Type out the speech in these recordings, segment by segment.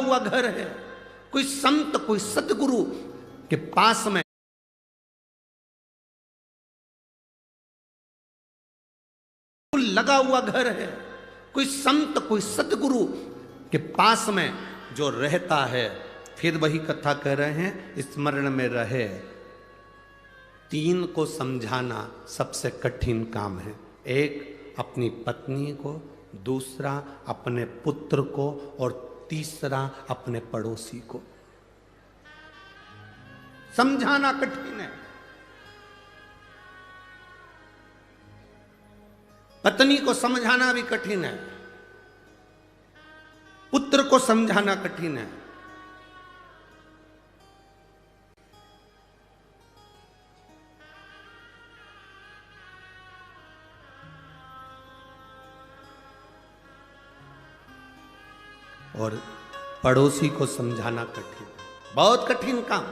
हुआ घर है, कोई संत कोई सतगुरु के पास में लगा हुआ घर है, कोई संत कोई सतगुरु के पास में जो रहता है, फिर वही कथा कह रहे हैं स्मरण में रहे। तीन को समझाना सबसे कठिन काम है। एक अपनी पत्नी को, दूसरा अपने पुत्र को, और तीसरा अपने पड़ोसी को। समझाना कठिन है। पत्नी को समझाना भी कठिन है, पुत्र को समझाना कठिन है। और पड़ोसी को समझाना कठिन, बहुत कठिन काम।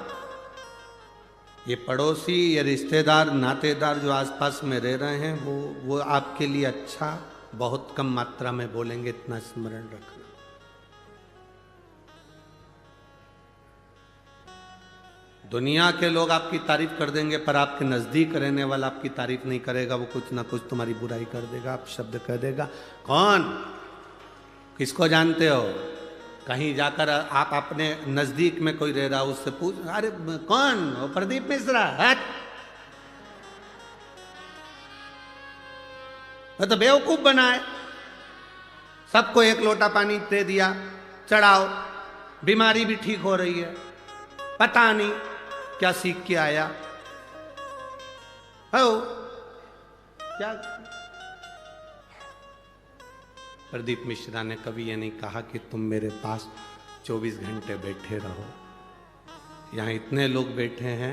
ये पड़ोसी या रिश्तेदार नातेदार जो आसपास में रह रहे हैं वो आपके लिए अच्छा बहुत कम मात्रा में बोलेंगे, इतना स्मरण रखना। दुनिया के लोग आपकी तारीफ कर देंगे, पर आपके नजदीक रहने वाला आपकी तारीफ नहीं करेगा। वो कुछ ना कुछ तुम्हारी बुराई कर देगा, आप शब्द कह देगा। कौन? किसको जानते हो? कहीं जाकर आप अपने नजदीक में कोई रह रहा, उससे पूछ, अरे कौन? वो प्रदीप मिश्रा। हट, तो बेवकूफ बनाए। सबको एक लोटा पानी दे दिया, चढ़ाओ, बीमारी भी ठीक हो रही है। पता नहीं क्या सीख के आया हो क्या। प्रदीप मिश्रा ने कभी ये नहीं कहा कि तुम मेरे पास 24 घंटे बैठे रहो। यहाँ इतने लोग बैठे हैं,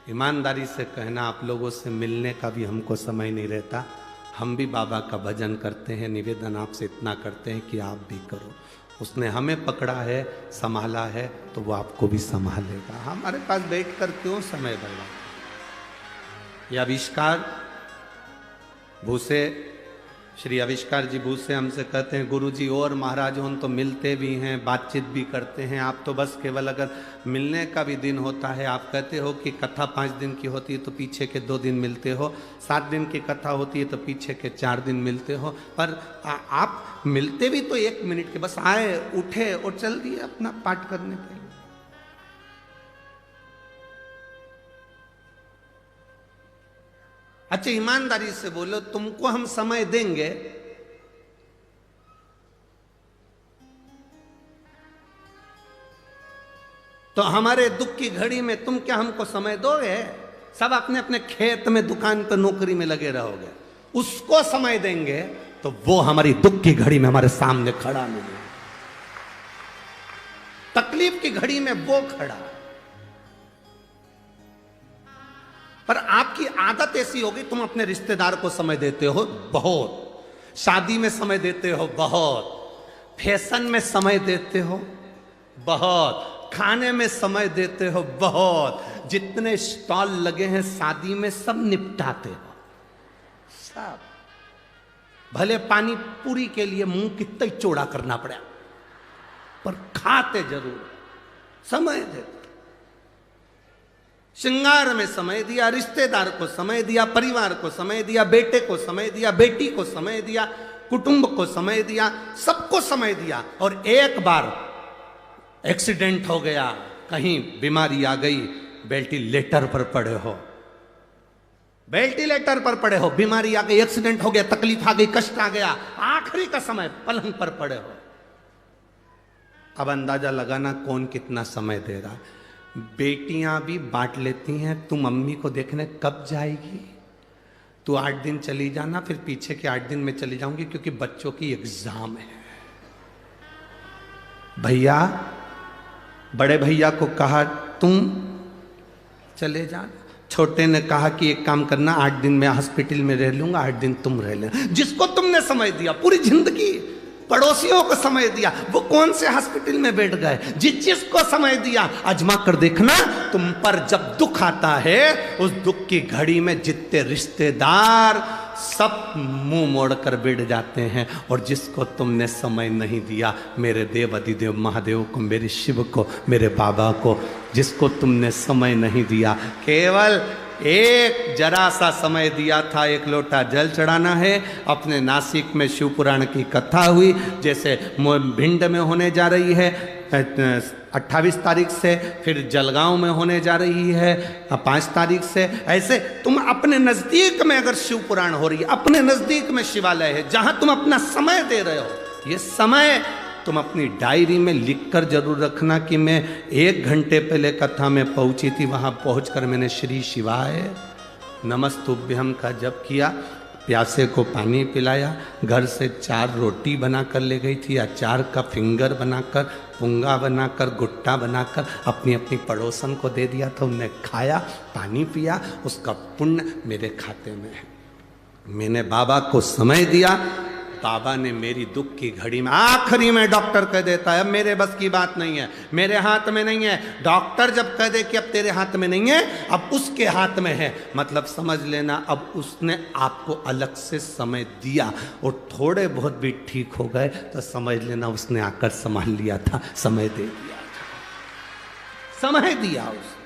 ईमानदारी से कहना, आप लोगों से मिलने का भी हमको समय नहीं रहता। हम भी बाबा का भजन करते हैं, निवेदन आपसे इतना करते हैं कि आप भी करो। उसने हमें पकड़ा है, संभाला है, तो वो आपको भी संभालेगा। हमारे पास बैठकर क्यों समय बर्बाद। ये आविष्कार भूसे, श्री आविष्कार जी भूसे हमसे कहते हैं, गुरुजी और महाराज हम तो मिलते भी हैं, बातचीत भी करते हैं, आप तो बस केवल अगर मिलने का भी दिन होता है, आप कहते हो कि कथा 5 दिन की होती है तो पीछे के 2 दिन मिलते हो, 7 दिन की कथा होती है तो पीछे के 4 दिन मिलते हो, पर आप मिलते भी तो 1 मिनट के, बस आए, उठे और चल दिए अपना पाठ करने के लिए। अच्छा, ईमानदारी से बोलो, तुमको हम समय देंगे, तो हमारे दुख की घड़ी में तुम क्या हमको समय दोगे? सब अपने अपने खेत में, दुकान पर, नौकरी में लगे रहोगे। उसको समय देंगे तो वो हमारी दुख की घड़ी में हमारे सामने खड़ा नहीं है, तकलीफ की घड़ी में वो खड़ा। पर आपकी आदत ऐसी होगी, तुम अपने रिश्तेदार को समय देते हो बहुत, शादी में समय देते हो बहुत, फैशन में समय देते हो बहुत, खाने में समय देते हो बहुत, जितने स्टॉल लगे हैं शादी में सब निपटाते हो सब। भले पानी पूरी के लिए मुंह कितना चौड़ा करना पड़ा, पर खाते जरूर, समय देते। श्रृंगार में समय दिया, रिश्तेदार को समय दिया, परिवार को समय दिया, बेटे को समय दिया, बेटी को समय दिया, कुटुंब को समय दिया, सबको समय दिया। और एक बार एक्सीडेंट हो गया, कहीं बीमारी आ गई, वेंटिलेटर पर पड़े हो, वेंटिलेटर पर पड़े हो, बीमारी आ गई, एक्सीडेंट हो गया, तकलीफ आ गई, कष्ट आ गया, आखिरी का समय पलंग पर पड़े हो। अब अंदाजा लगाना कौन कितना समय दे रहा है। बेटियां भी बांट लेती हैं, तू मम्मी को देखने कब जाएगी, तू 8 दिन चली जाना, फिर पीछे के 8 दिन में चली जाऊंगी क्योंकि बच्चों की एग्जाम है। भैया, बड़े भैया को कहा तुम चले जाना, छोटे ने कहा कि एक काम करना, 8 दिन में हॉस्पिटल में रह लूंगा, 8 दिन तुम रह लेना। जिसको तुमने समय दिया पूरी जिंदगी, पड़ोसियों को समय दिया, वो कौन से हॉस्पिटल में बैठ गए। जिसको समय दिया, आजमा कर देखना, तुम पर जब दुख आता है, उस दुख की घड़ी में जितने रिश्तेदार सब मुंह मोड़कर बैठ जाते हैं। और जिसको तुमने समय नहीं दिया, मेरे देव अधिदेव महादेव को, मेरे शिव को, मेरे बाबा को, जिसको तुमने समय नहीं दिया, केवल एक जरा सा समय दिया था, एक लोटा जल चढ़ाना है। अपने नासिक में शिव पुराण की कथा हुई, जैसे भिंड में होने जा रही है 28 तारीख से, फिर जलगांव में होने जा रही है 5 तारीख से। ऐसे तुम अपने नज़दीक में अगर शिव पुराण हो रही है, अपने नज़दीक में शिवालय है जहां तुम अपना समय दे रहे हो, ये समय तुम अपनी डायरी में लिखकर जरूर रखना कि मैं 1 घंटे पहले कथा में पहुंची थी, वहां पहुंचकर मैंने श्री शिवाय नमस्तुभ्यम का जप किया, प्यासे को पानी पिलाया, घर से 4 रोटी बनाकर ले गई थी, अचार का फिंगर बनाकर, पुंगा बनाकर, गुट्टा बनाकर अपनी अपनी पड़ोसन को दे दिया था। उनने खाया, पानी पिया, उसका पुण्य मेरे खाते में है। मैंने बाबा को समय दिया, बाबा ने मेरी दुख की घड़ी में, आखिरी में डॉक्टर कह देता है अब मेरे बस की बात नहीं है, मेरे हाथ में नहीं है। डॉक्टर जब कह दे कि अब तेरे हाथ में नहीं है, अब उसके हाथ में है, मतलब समझ लेना अब उसने आपको अलग से समय दिया। और थोड़े बहुत भी ठीक हो गए तो समझ लेना उसने आकर संभाल लिया था, समय दे दिया था, समय दिया उसने।